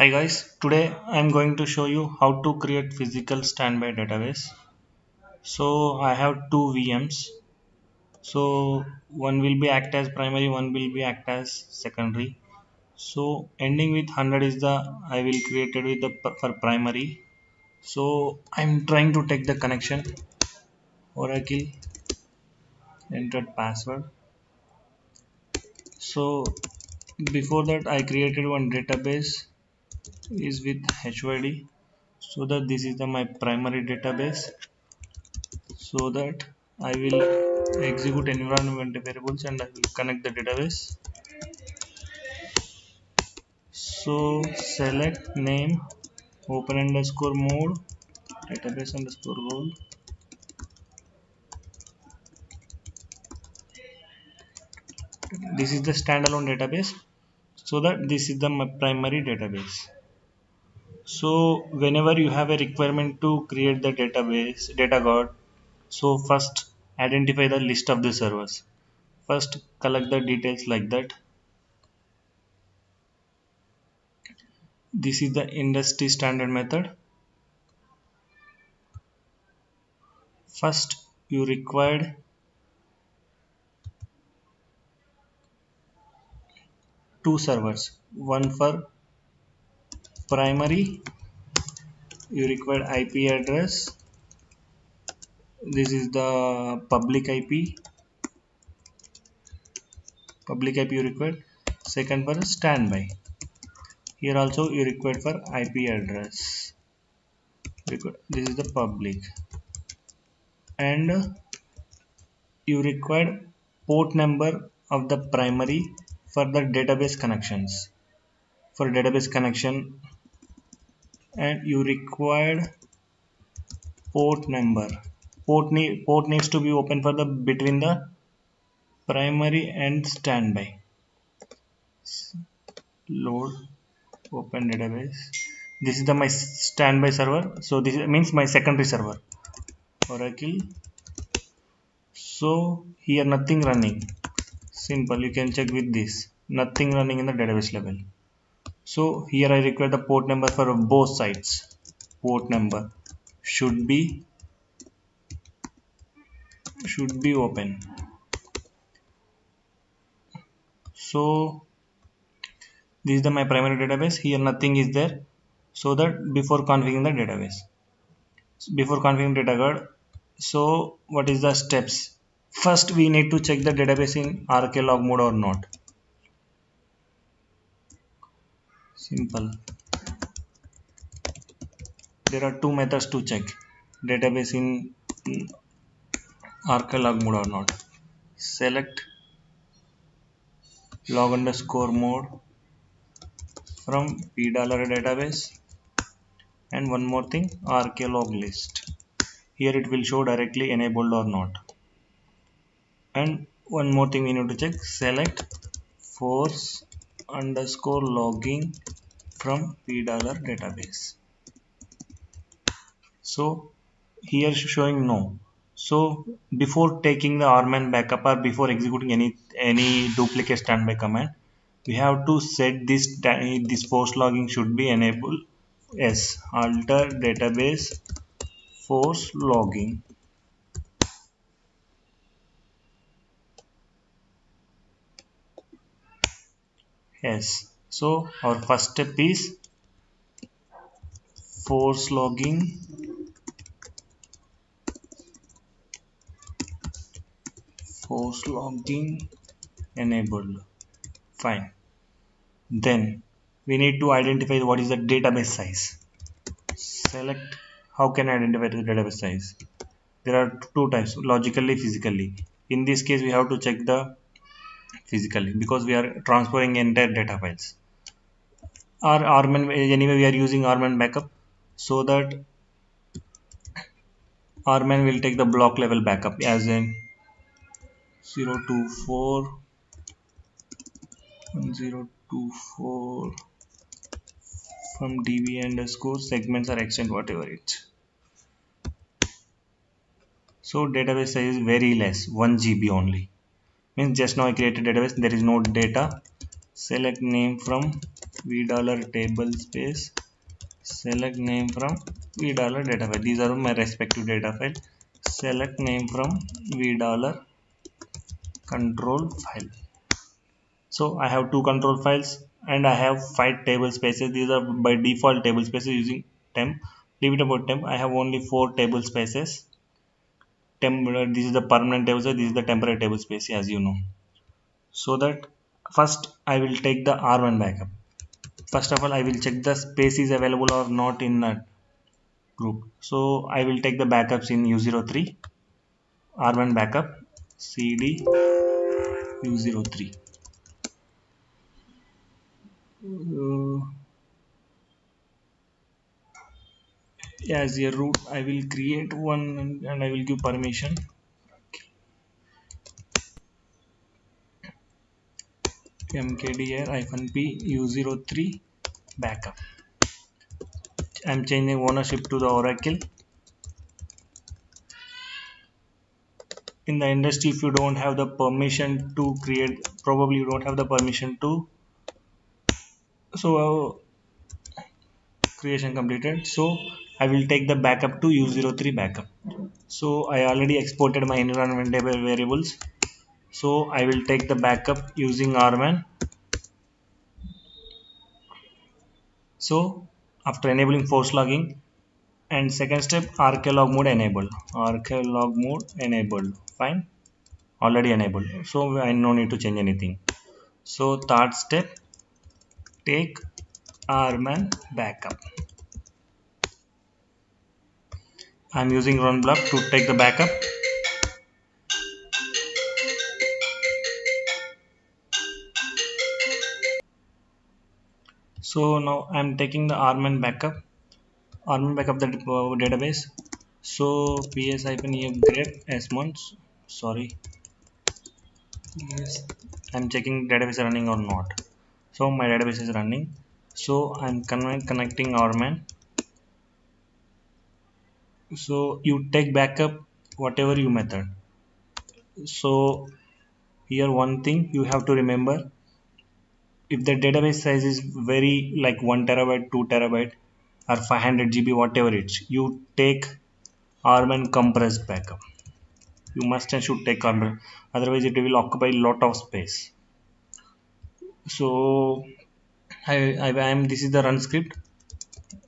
Hi guys, today I'm going to show you how to create physical standby database. So I have two VMs. So one will be act as primary, one will be act as secondary. So ending with 100 is the I will create it with the for primary. So I'm trying to take the connection. Oracle entered password. So before that I created one database is with HYD. So that this is my primary database. So that I will execute environment variables and I will connect the database. So select name open underscore mode database underscore role. This is the standalone database. So that this is the my primary database. So whenever you have a requirement to create the database data guard, so first identify the list of the servers. First collect the details like that. This is the industry standard method. First you required two servers, one for primary. You require IP address. This is the public IP you require. Second for standby. Here also you require for IP address. This is the public. And you require port number of the primary for the database connections. For database connection, and you required port number. Port needs to be open for the between the primary and standby. Load open database. This is the my standby server. So this means my secondary server, Oracle. So here nothing running. Simple, you can check with this. Nothing running in the database level. So here I require the port number for both sides. Port number should be open. So this is the my primary database. Here nothing is there. So that before configuring the database, before configuring data guard, so what is the steps? First we need to check the database in RK log mode or not. Simple, there are two methods to check database in RK log mode or not. Select log underscore mode from p$database, and one more thing, RK log list. Here it will show directly enabled or not. And one more thing we need to check, select force underscore logging from p$database. So here showing no. So before taking the rman backup or before executing any duplicate standby command, we have to set this force logging should be enabled. Yes, alter database force logging. Yes. So our first step is force logging enabled. Fine. Then we need to identify what is the database size. Select how can I identify the database size. There are two types, logically, physically. In this case we have to check the physically because we are transferring entire data files. Or rman, anyway we are using rman backup, so that rman will take the block level backup as in 024 1024 from db underscore segments or extent whatever it. So database size is very less, 1 GB only. Means just now I created database, there is no data. Select name from v dollar table space select name from v dollar data file. These are my respective data file. Select name from v dollar control file. So I have two control files and I have 5 table spaces. These are by default table spaces using temp. Leave it about temp. I have only 4 table spaces. This is the permanent table space, this is the temporary table space, as you know. So that first I will take the R1 backup. First of all, I will check the space is available or not in that group. So I will take the backups in U03, R1 backup, CD U03. As a root, I will create one and I will give permission mkdir-p u03 backup. I am changing ownership to the Oracle. In the industry, if you don't have the permission to create, probably you don't have the permission to. So creation completed. So I will take the backup to u03 backup. So I already exported my environment variables. So I will take the backup using rman. So after enabling force logging, and second step, arclog mode enabled. Arclog mode enabled. Fine. Already enabled. So I no need to change anything. So third step, take rman backup. I'm using run block to take the backup. So now I'm taking the rman backup. Rman backup the database. So ps-ef grep s1. Sorry. Yes. I'm checking database running or not. So my database is running. So I'm connecting rman. So you take backup whatever you method. So here one thing you have to remember, if the database size is very like 1 terabyte 2 terabyte or 500 GB whatever it's, you take rman compressed backup. You must and should take compressed, otherwise it will occupy a lot of space. So I am this is the run script.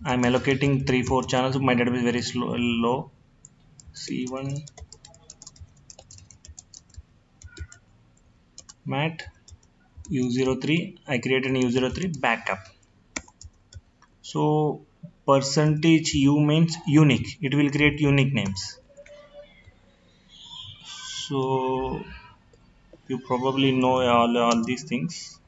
I'm allocating 3-4 channels. My database is very low. C1 mat u03. I created an u03 backup. So percentage u means unique. It will create unique names. So you probably know all these things.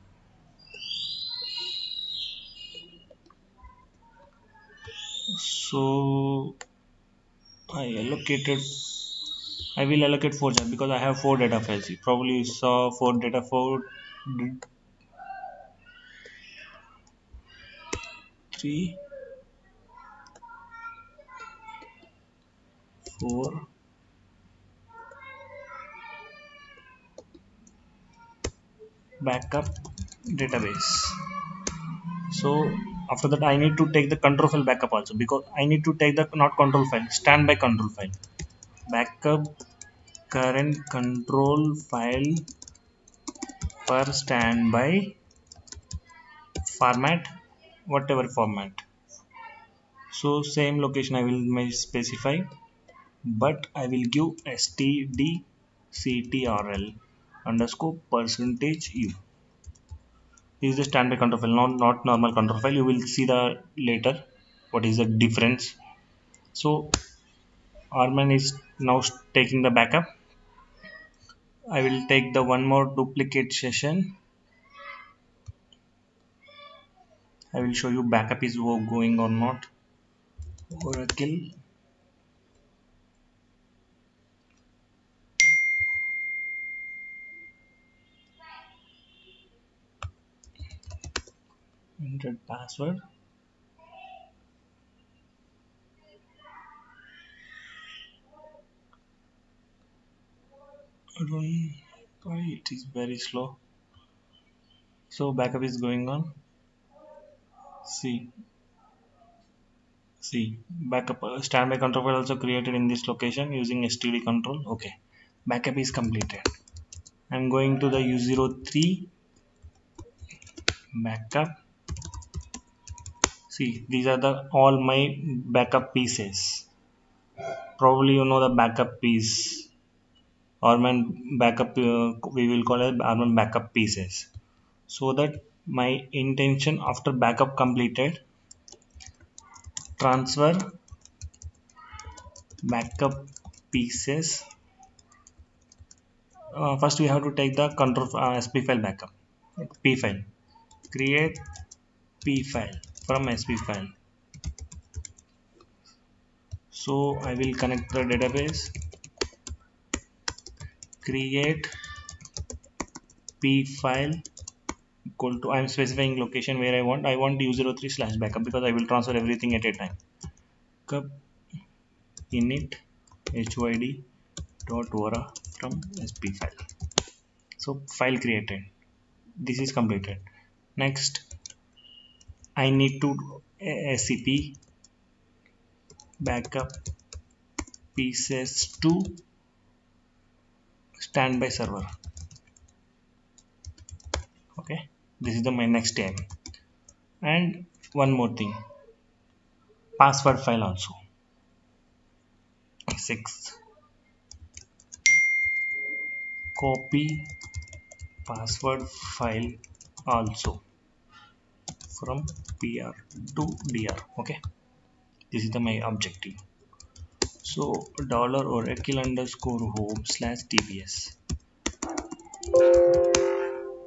So I will allocate 4 jobs because I have 4 data files. You probably saw 3 4 backup database. So after that I need to take the control file backup also, because I need to take the not control file, standby control file backup current control file per standby format, whatever format. So same location I will may specify, but I will give stdctrl underscore percentage u. This is the standard control file, not normal control file. You will see the later what is the difference. So rman is now taking the backup. I will take the one more duplicate session. I will show you backup is going or not. Oracle entered password. I don't know why it is very slow. So backup is going on. See, see, backup standby control file also created in this location using std control. Okay, backup is completed. I'm going to the U03 backup. See, these are the all my backup pieces. Probably you know the backup piece or man backup. We will call it Arman backup pieces. So that my intention after backup completed, transfer backup pieces. First, we have to take the control SP file backup. P file. Create P file from SP file. So I will connect the database. Create P file equal to, I am specifying location where I want U03 slash backup because I will transfer everything at a time. Backup init hyd dot vora from SP file. So file created. This is completed. Next, I need to SCP backup pieces to standby server. Okay, this is the my next step. And one more thing, password file also. 6, copy password file also from PR to DR. Okay, this is the my objective. So $oracle underscore home slash dbs.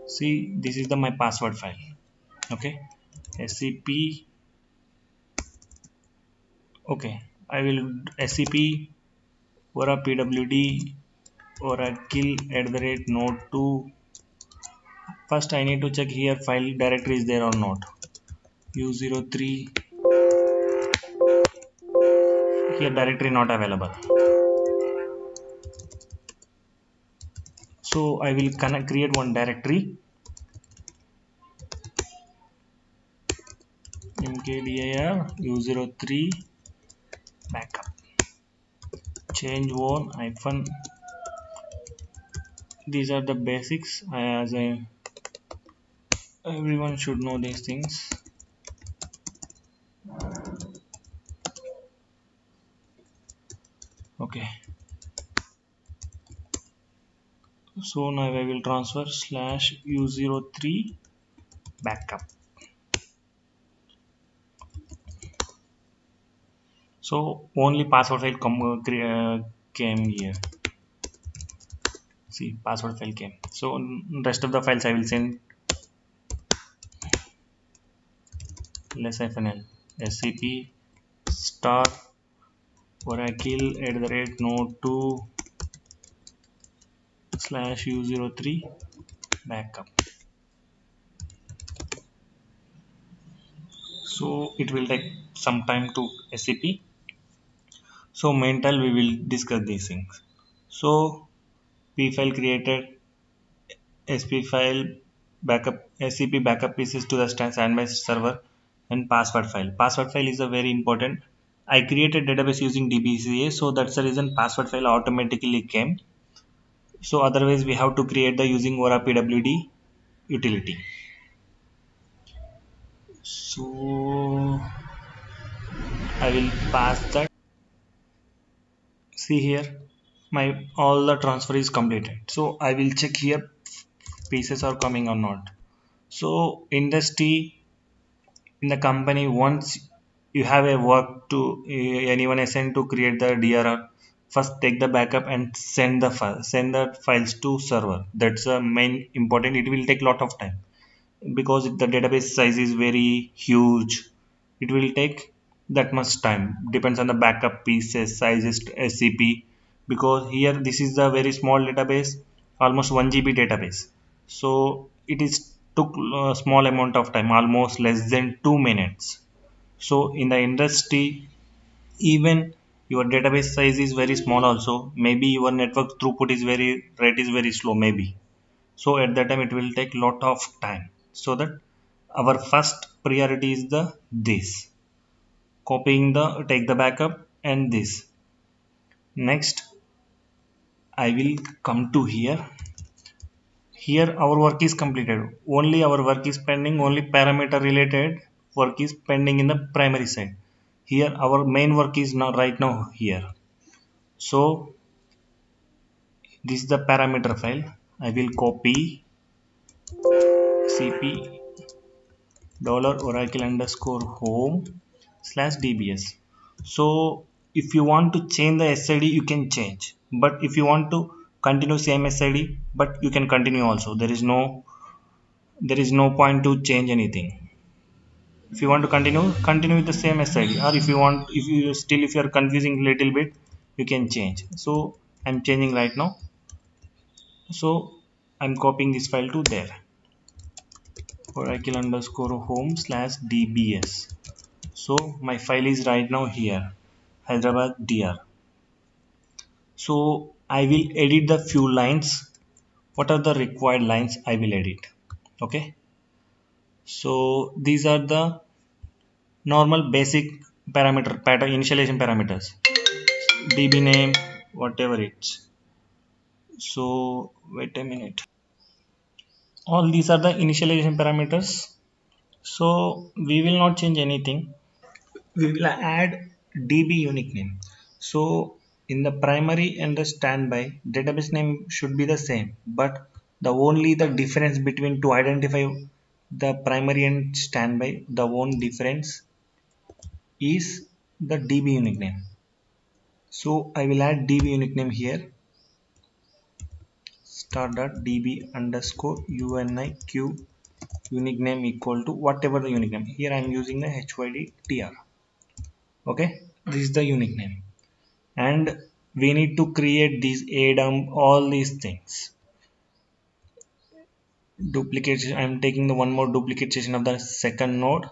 See, this is the my password file. Okay, scp. Okay, I will scp or a pwd oracle @node 2. First I need to check here file directory is there or not. U03, here directory not available. So I will create one directory mkdir U03 backup. Change one hyphen. These are the basics, as everyone should know these things. Okay, so now I will transfer slash U03 backup. So only password file came here. See, password file came. So rest of the files I will send -l scp star oracle @node 2 slash U03 backup. So it will take some time to scp. So meanwhile we will discuss these things. So p file created, sp file backup, scp backup pieces to the standby server, and password file. Password file is a very important. I created database using dbca, so that's the reason password file automatically came. So otherwise we have to create the using Aura pwd utility. So I will pass that. See here, my all the transfer is completed. So I will check here pieces are coming or not. So industry in the company, once you have a work to anyone assigned to create the DRR, first take the backup and send the file, send the files to server. That's the main important. It will take lot of time because the database size is very huge. It will take that much time, depends on the backup pieces sizes scp, because here this is a very small database, almost 1 GB database. So it is took a small amount of time, almost less than 2 minutes. So in the industry, even your database size is very small also, maybe your network throughput is very rate is very slow maybe. So at that time it will take lot of time. So that our first priority is the this copying the take the backup and this. Next I will come to here. Here our work is completed. Only our work is pending. Only parameter related work is pending in the primary side. Here our main work is now right now here. So this is the parameter file. I will copy cp dollar oracle underscore home slash dbs. So if you want to change the SID you can change, but if you want to continue same SID but you can continue also. There is no point to change anything. If you want to continue with the same SID, or if you are confusing little bit you can change. So I'm changing right now. So I'm copying this file to there, oracle underscore home slash dbs. So my file is right now here, Hyderabad dr. So I will edit the few lines. What are the required lines I will edit? Okay, so these are the normal basic parameter pattern initialization parameters, db name, whatever it's. So wait a minute, all these are the initialization parameters. So we will not change anything. We will add db unique name. So in the primary and the standby, database name should be the same, but the difference between to identify the primary and standby, the one difference is the db unique name. So I will add db unique name here, star.db underscore uniq unique name equal to whatever the unique name. Here I am using the hyddtr. Okay, this is the unique name, and we need to create these adump, all these things. Duplication, I am taking the one more duplication of the second node,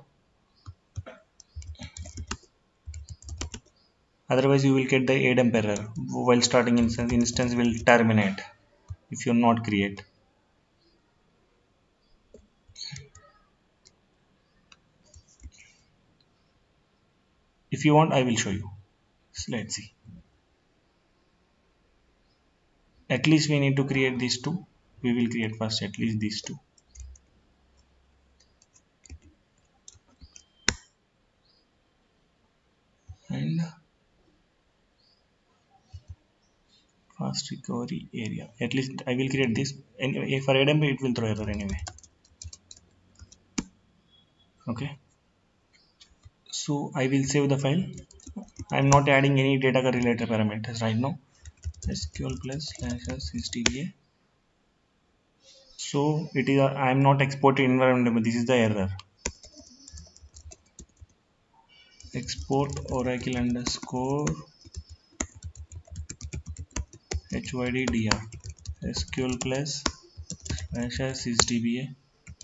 otherwise you will get the adump error while starting instance will terminate if you not create. If you want I will show you. So let's see, at least we need to create these two. We will create first at least these two. And fast recovery area, at least I will create this. Anyway, for adump it will throw error anyway. Okay, so I will save the file. I'm not adding any data related parameters right now. SQL plus /sysdba. So it is I'm not exporting environment, but this is the error. Export oracle underscore hyddr SQL plus /sysdba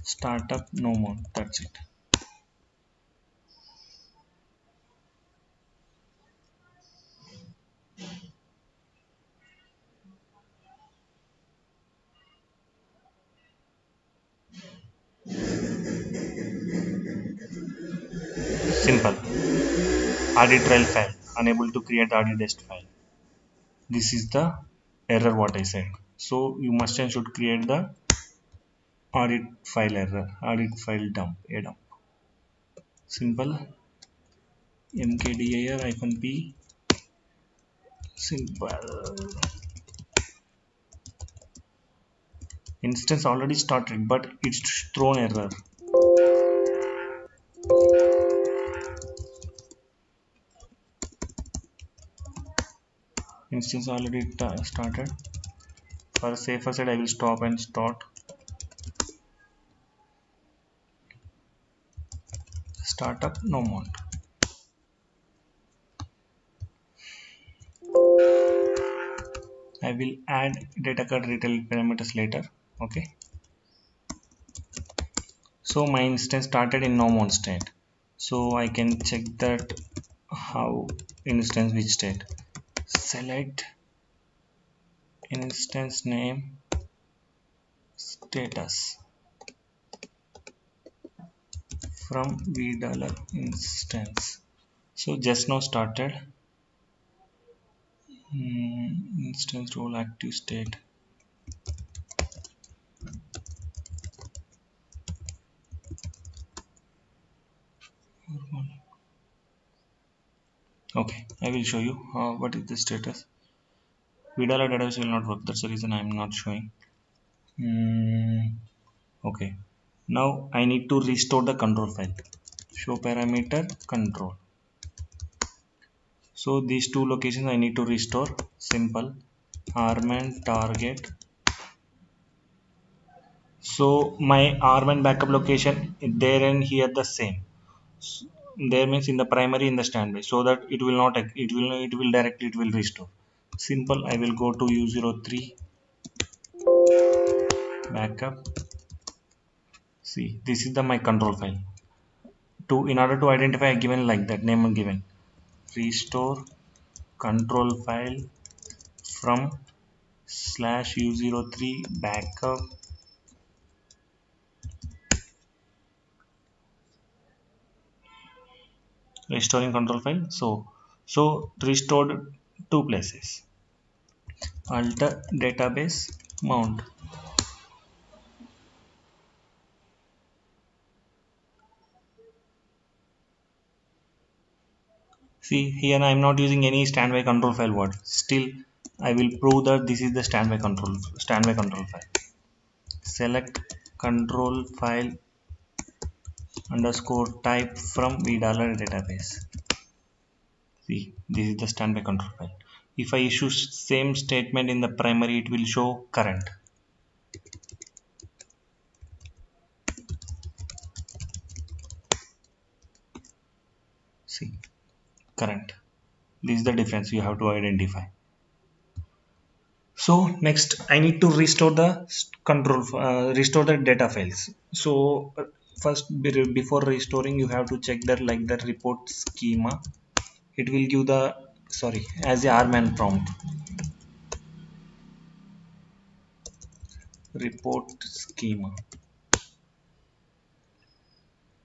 startup no more. That's it. Simple. Audit trail file unable to create audit file. This is the error what I said. So you must and should create the audit file error, audit file dump, a dump. Simple. mkdir -p. Simple. Instance already started, but it's thrown error. Instance already started. For safer side, I will stop and start. Startup no mount. I will add data card retail parameters later. Okay. So my instance started in no mount state. So I can check that how instance which state. Select instance name status. from $v instance. So just now started. Instance role active state. Okay, I will show you what is the status. VDALA database will not work. That's the reason I am not showing. Okay. Now I need to restore the control file. Show parameter control. So these two locations I need to restore. Simple. Arm and target. So my arm and backup location there and here the same. There means in the primary in the standby, so that it will not it will directly it will restore. Simple. I will go to U03 backup. See, this is the my control file. To in order to identify a given like that name given, restore control file from /U03 backup restoring control file. So restored two places. Alter database mount. See here I am not using any standby control file word. Still I will prove that this is the standby control file. Select control file underscore type from VDALA database. See, this is the standby control file. If I issue same statement in the primary, it will show current. See, current. This is the difference you have to identify. So next I need to restore the restore the data files. So first before restoring you have to check that like the report schema. It will give the as a RMAN prompt. Report schema.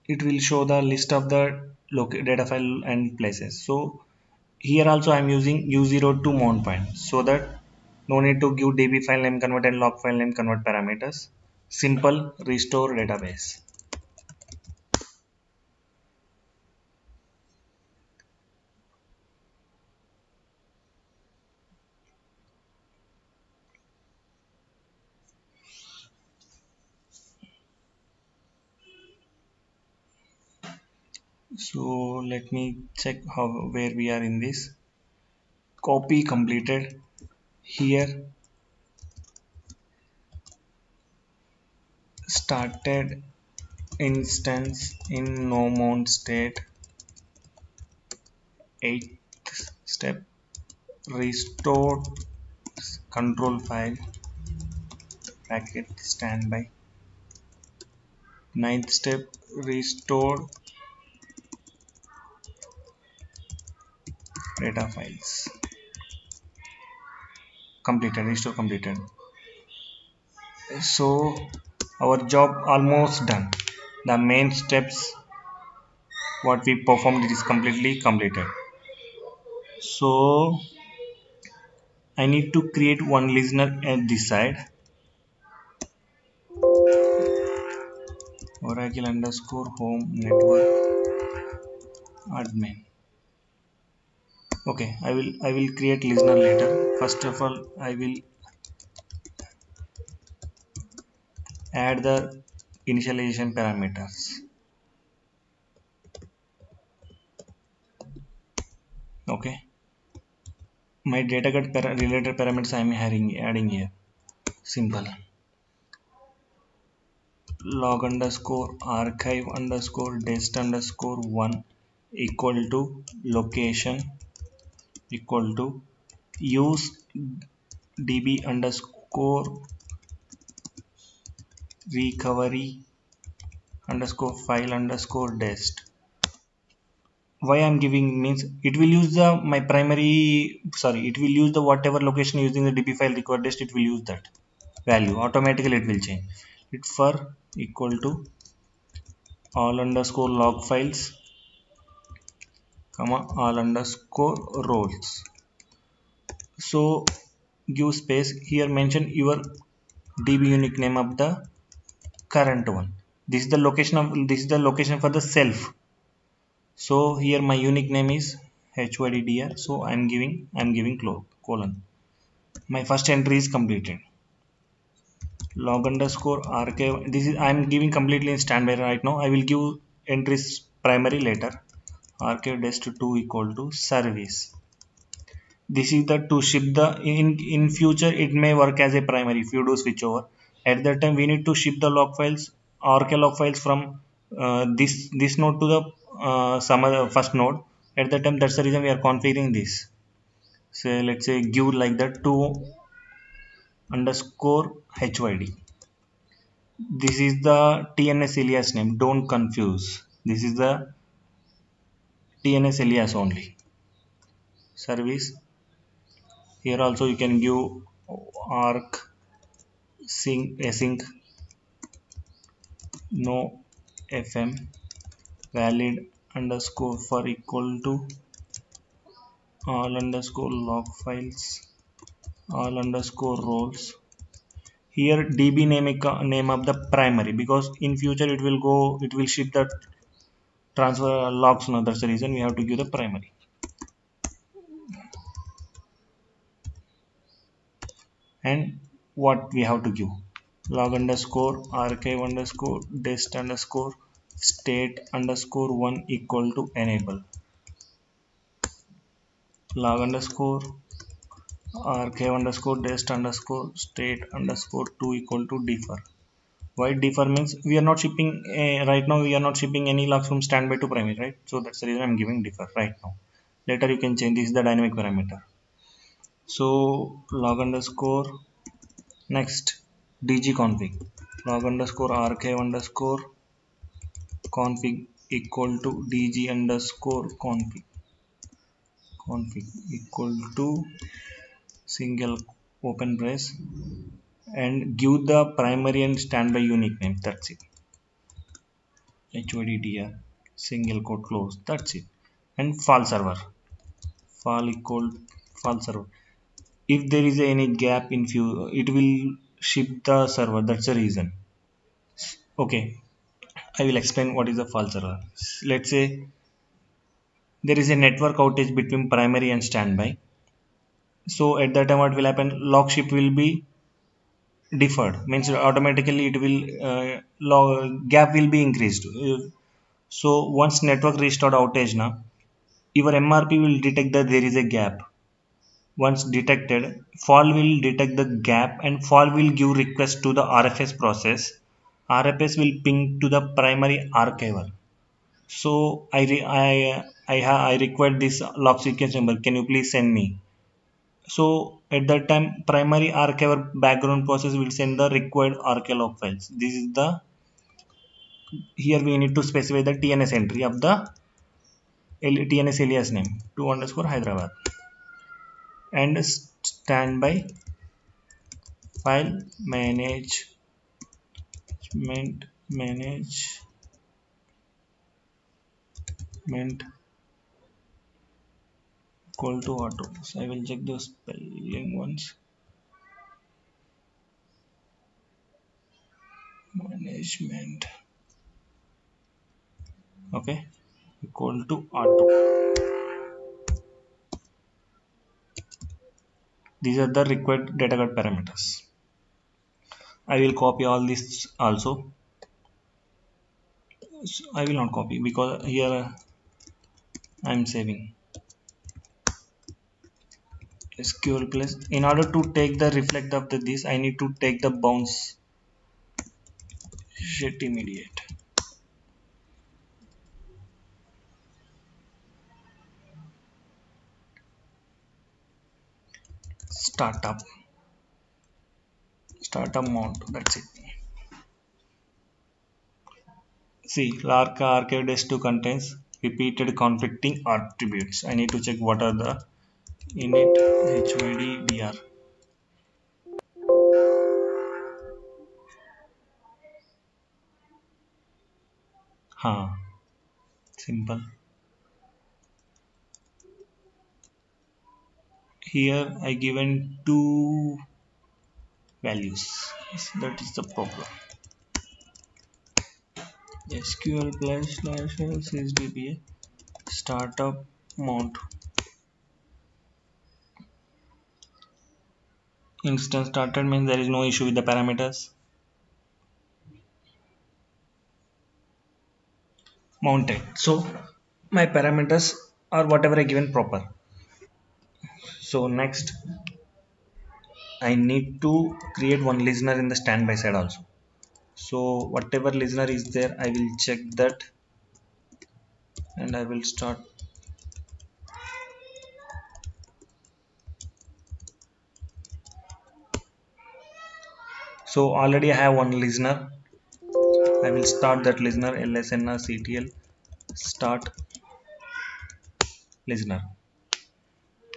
It will show the list of the data file and places. So here also I am using U02 mount point, so that no need to give db file name convert and log file name convert parameters. Simple restore database. So let me check where we are in this. Copy completed. Here started instance in no mount state. 8th step restore control file bracket standby. 9th step restore data files. Completed. Restore completed. So our job almost done. The main steps what we performed it is completely completed. So I need to create one listener at this side. Oracle underscore home network admin. Okay, I will create listener later. First of all I will add the initialization parameters. Okay, my data get related parameters I am adding here. Simple. Log underscore archive underscore dest underscore 1 equal to location equal to use db underscore recovery underscore file underscore dest. Why I'm giving means it will use the my primary it will use the whatever location using the db file record dest. It will use that value automatically. It will change it for equal to all underscore log files, comma all underscore roles. So give space here, mention your DB unique name of the current one. This is the location for the self. So here my unique name is hyddr. So I'm giving colon. My first entry is completed. Log underscore archive. This is I'm giving completely in standby right now. I will give entries primary later. Archive dest 2 equal to service. This is the to ship the in future it may work as a primary if you do switch over. At that time we need to ship the log files, archive log files from this node to the some other first node. At that time that's the reason we are configuring this. So let's say give like that to underscore hyd. This is the TNS alias name, don't confuse. This is the TNS alias only. Service. Here also you can give arc sync async no fm valid underscore for equal to all underscore log files, all underscore roles. Here db name of the primary, because in future it will ship the transfer logs now. That's the reason we have to give the primary. And what we have to give, log underscore archive underscore dest underscore state underscore 1 equal to enable, log underscore archive underscore dest underscore state underscore 2 equal to defer. Why defer means we are not shipping right now we are not shipping any logs from standby to primary, right? So that's the reason I'm giving defer right now. Later you can change. This is the dynamic parameter. So log underscore next dgconfig log underscore archive underscore config equal to dg underscore config equal to single open brace and give the primary and standby unique name. That's it. HYDDR single quote close. That's it. And file server. File equal file server. If there is any gap in few, it will ship the server. That's the reason. Okay, I will explain what is the file server. Let's say there is a network outage between primary and standby. So at that time, what will happen? Log ship will be deferred. Means automatically it will gap will be increased. So once network restart outage now, your MRP will detect that there is a gap. Once detected, fall will detect the gap and fall will give request to the RFS process. RFS will ping to the primary archiver. So I require this log sequence number. Can you please send me? So at that time, primary archiver background process will send the required archive log files. This is the here we need to specify the TNS entry of the TNS alias name 2 underscore Hyderabad and standby file management equal to auto. So I will check the spelling once. Management, okay, equal to auto. These are the required data guard parameters. I will copy all this also. So I will not copy because here I am saving SQL plus. In order to take the reflect of this, I need to take the bounce shit immediate. Startup mount. That's it. See, Larka archive dest2 contains repeated conflicting attributes. I need to check what are the init hyddr. हाँ, simple. Here I given two values. That is the problem. SQL plus slash sysdba startup mount instance started means there is no issue with the parameters. Mounted. So my parameters are whatever I given proper. So next I need to create one listener in the standby side also. So whatever listener is there, I will check that and I will start. So already I have one listener. I will start that listener lsnrctl start listener.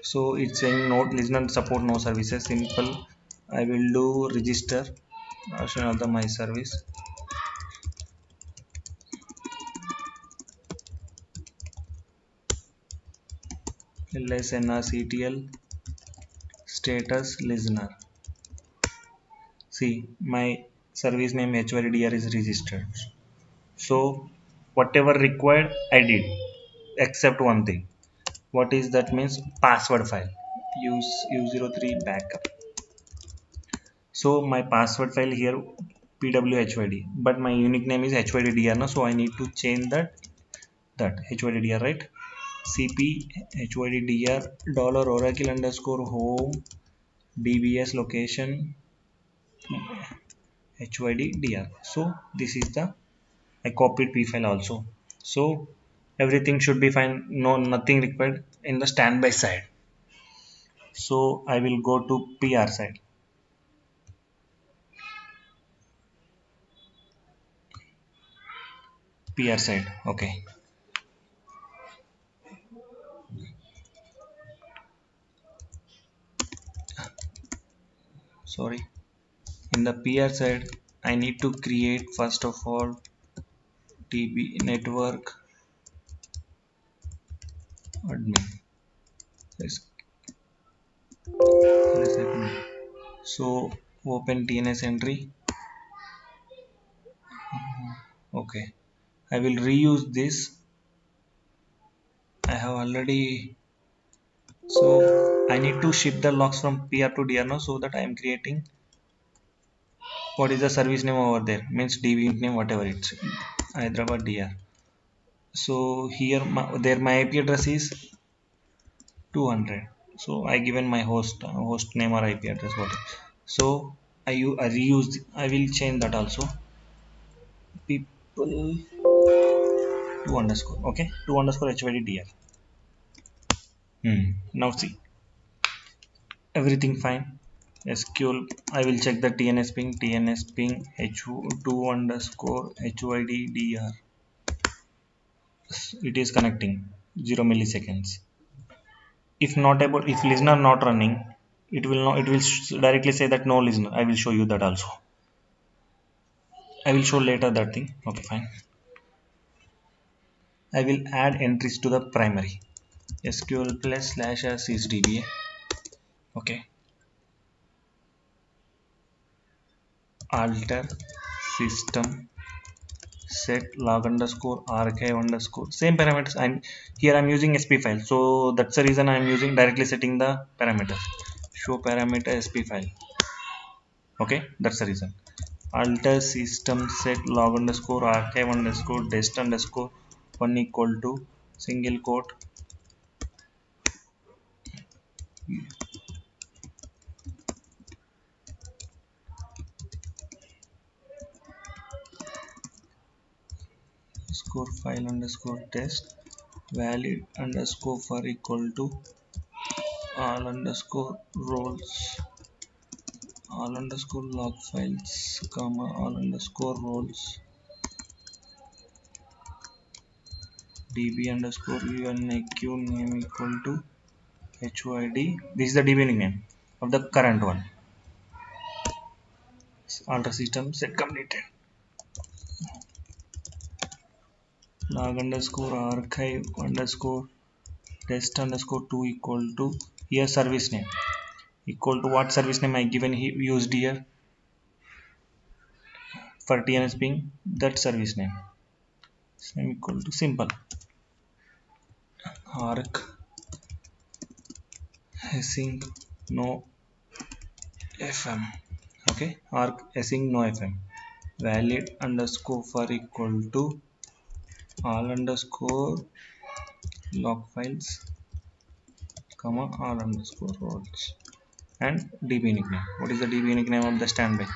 So it's saying no listener support no services simple. I will do register version of the my service lsnrctl status listener. See my service name HYDR is registered. So whatever required I did except one thing. What is that means password file. Use U03 backup. So my password file here pwhyd but my unique name is HYDR now, so I need to change that HYDR, right? cp HYDR dollar oracle underscore home dbs location HYDR. So this is the I copied p file also. So everything should be fine. No, nothing required in the standby side. So I will go to PR side. PR side. Okay. Sorry. In the PR side, I need to create first of all TB network admin. Let's, let's admin. So open TNS entry. Okay. I will reuse this. I have already. So I need to ship the logs from PR to DR now, so that I am creating what is the service name over there, means DB name whatever it's Hyderabad DR. So here there my IP address is 200. So I given my host name or IP address whatever. So I reuse I will change that also. People 2 underscore, okay, 2 underscore HYDDR. Now see everything fine. SQL I will check the TNS ping h2 underscore HYDDR. It is connecting 0 milliseconds. If not able, if listener not running, it will directly say that no listener. I will show you that also. I will show later that thing. Okay, fine. I will add entries to the primary SQL plus slash sysdba. Okay, alter system set log underscore archive underscore same parameters. I'm using sp file, so that's the reason I'm using directly setting the parameters. Show parameter sp file. Okay, that's the reason. Alter system set log underscore archive underscore dest underscore 1 equal to single quote underscore file underscore test valid underscore for equal to all underscore roles all underscore log files comma all underscore roles db underscore unaq name equal to hyd. This is the db name of the current one. Alter system set completed. log underscore archive underscore test underscore 2 equal to here service name equal to what service name I given used here for TNS ping, that service name same equal to simple arc async no fm. Okay, arc async no fm valid underscore for equal to all underscore log files comma all underscore roles and db nickname. What is the db nickname of the standby?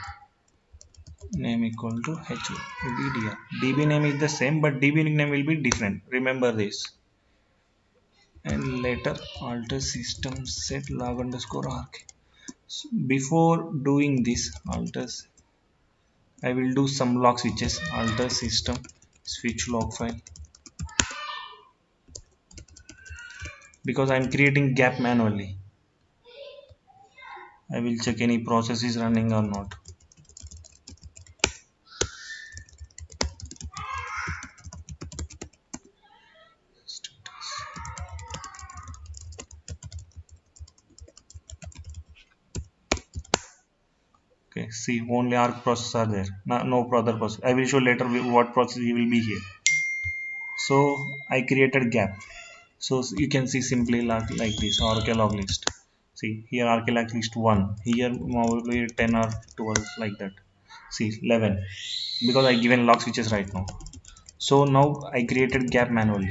Name equal to HDDR. db name is the same but db nickname will be different, remember this. And later alter system set log underscore arc. So before doing this alters, I will do some log switches. Alter system switch log file because I am creating gap manually. I will check any process is running or not. Okay, see only arc process are there. No other process. I will show later what process will be here. So I created gap. So you can see simply like this arc log list. See here arc log list 1. Here probably 10 or 12 like that. See 11 because I given log switches right now. So now I created gap manually.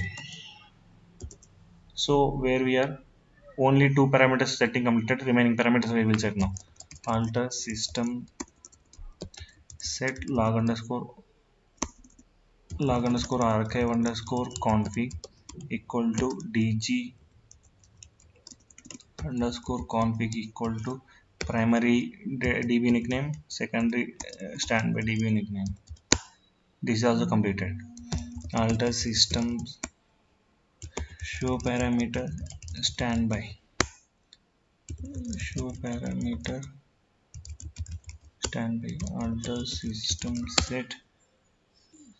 So where we are only two parameters setting completed, remaining parameters we will set now. Alter system set log underscore archive underscore config equal to dg underscore config equal to primary db nickname, secondary standby db nickname. This is also completed. Alter system show parameter standby show parameter standby alter system set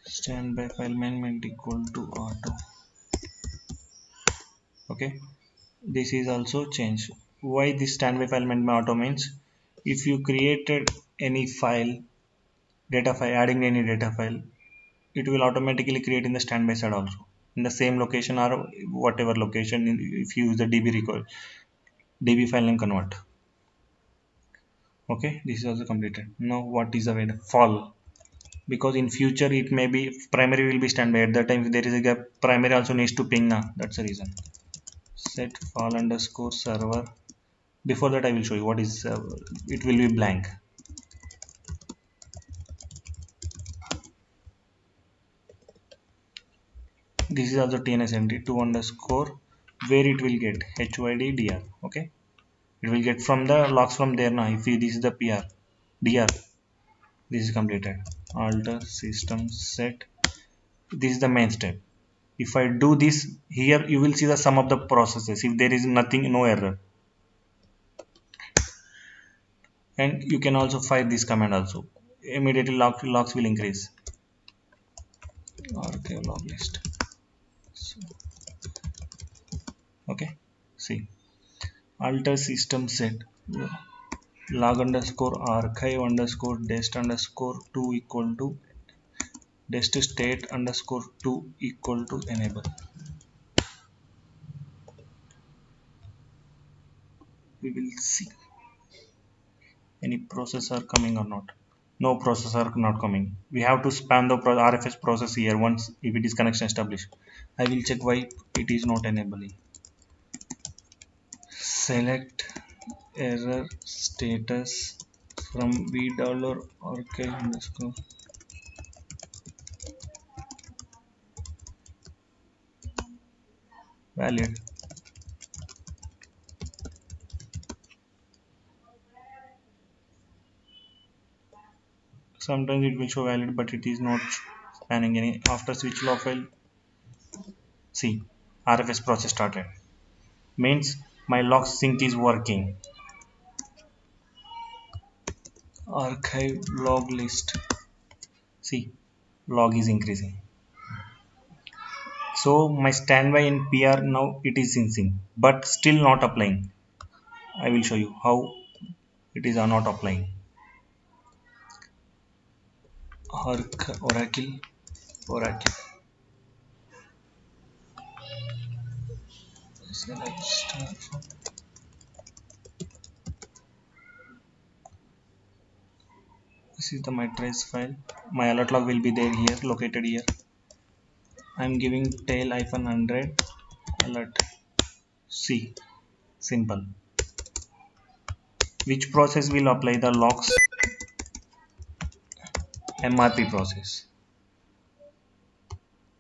standby file management equal to auto. Okay, this is also changed. Why this standby file management auto means if you created any file data file adding any data file, it will automatically create in the standby side also in the same location or whatever location if you use the db record db file name convert. Okay, this is also completed. Now what is the way fall, because in future it may be primary will be standby, at that time if there is a gap primary also needs to ping now, that's the reason. Set fall underscore server. Before that I will show you what is it will be blank. This is also tnsmt 2 underscore where it will get hyddr. Okay, it will get from the logs from there now. If this is the pr dr, this is completed. Alter system set, this is the main step. If I do this here you will see the sum of the processes if there is nothing, no error. And you can also fire this command also, immediately logs will increase. Archive log list. So, okay, see alter system set log underscore archive underscore dest underscore 2 equal to dest state underscore 2 equal to enable. We will see any processor coming or not. No processor not coming. We have to span the RFS process here once if it is connection established. I will check why it is not enabling. Select error status from $archive underscore valid. Sometimes it will show valid but it is not spanning any. After switch log file, see RFS process started, means my log sync is working. Archive log list, see log is increasing. So my standby in PR now it is in sync, but still not applying. I will show you how it is not applying. Oracle. Select star from. This is the my trace file. My alert log will be there here, located here. I am giving tail -100 alert. C. Simple. Which process will apply the logs? MRP process.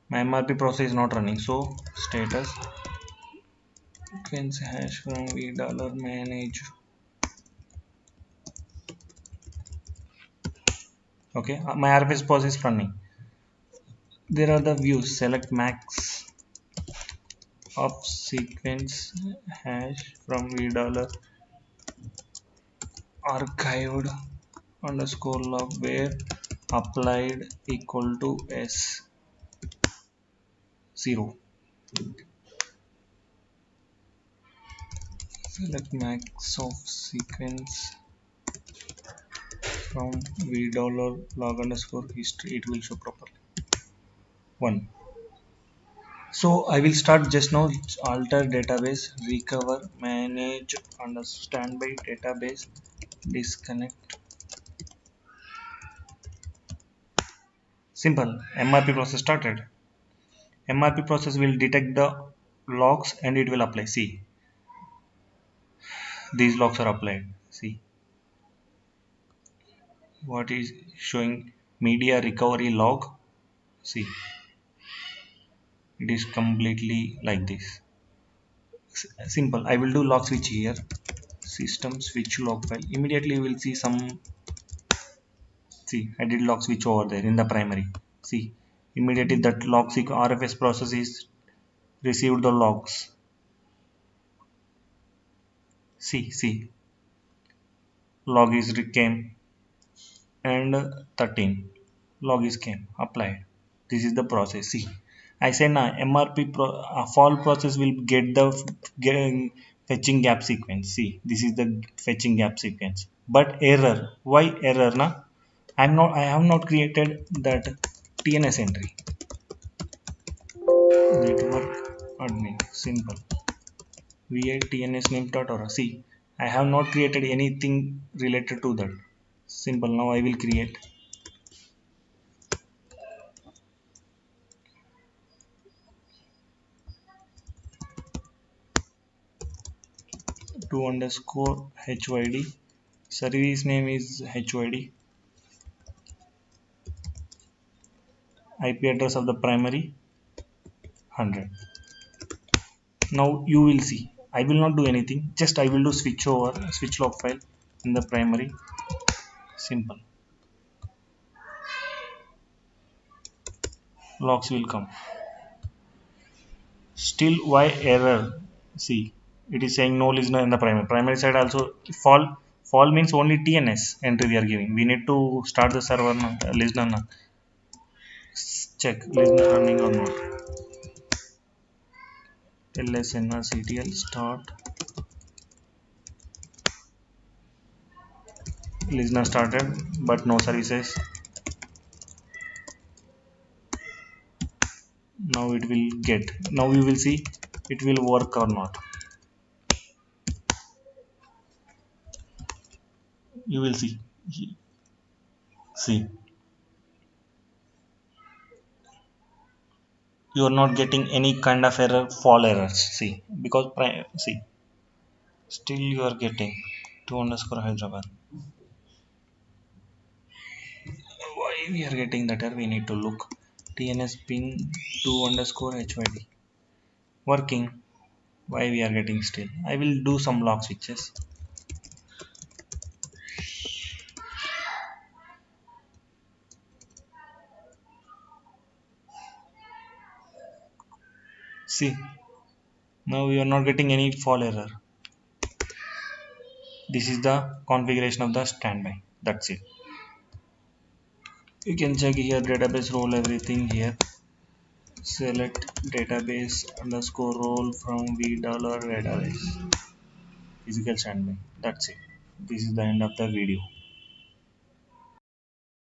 My MRP process is not running, so status frequency hash from v dollar manage. Okay, my RFS process is running. There are the views. Select max of sequence hash from v dollar archived underscore log where applied equal to s 0. Select max of sequence from v dollar log underscore history. It will show properly. 1. So I will start just now. Alter database, recover, manage, understand by database, disconnect. Simple. MRP process started. MRP process will detect the logs and it will apply. See, these logs are applied. See what is showing media recovery log. See, it is completely like this. Simple. I will do log switch here. System switch log file. Immediately you will see some. See, I did log switch over there in the primary. See, immediately that log RFS process is received the logs. See, log is came and 13 log is came applied. This is the process. See, I say now MRP fall process will get the fetching gap sequence. See, this is the fetching gap sequence. But error. Why error? Na? I have not created that TNS entry. Network admin. Simple. vi tns name.aura. See, I have not created anything related to that. Simple. Now I will create. To underscore hyd. Service name is hyd. IP address of the primary 100. Now you will see. I will not do anything. Just I will do switch log file in the primary. Simple. Logs will come. Still why error? See, it is saying no listener in the primary side also. Fall means only TNS entry we are giving. We need to start the server now, listener now. Check listener running or not. lsnrctl start. Listener started but no services. Now it will get. Now we will see it will work or not. You will see. See, you are not getting any kind of error, fall errors. See, because see, still you are getting 2 underscore Hyderabad. Why we are getting that error? We need to look. TNS ping 2 underscore HYD working. Why we are getting still? I will do some log switches. See, now we are not getting any fall error. This is the configuration of the standby. That's it. You can check here database role, everything here. select database underscore role from v dollar database physical standby. That's it. This is the end of the video.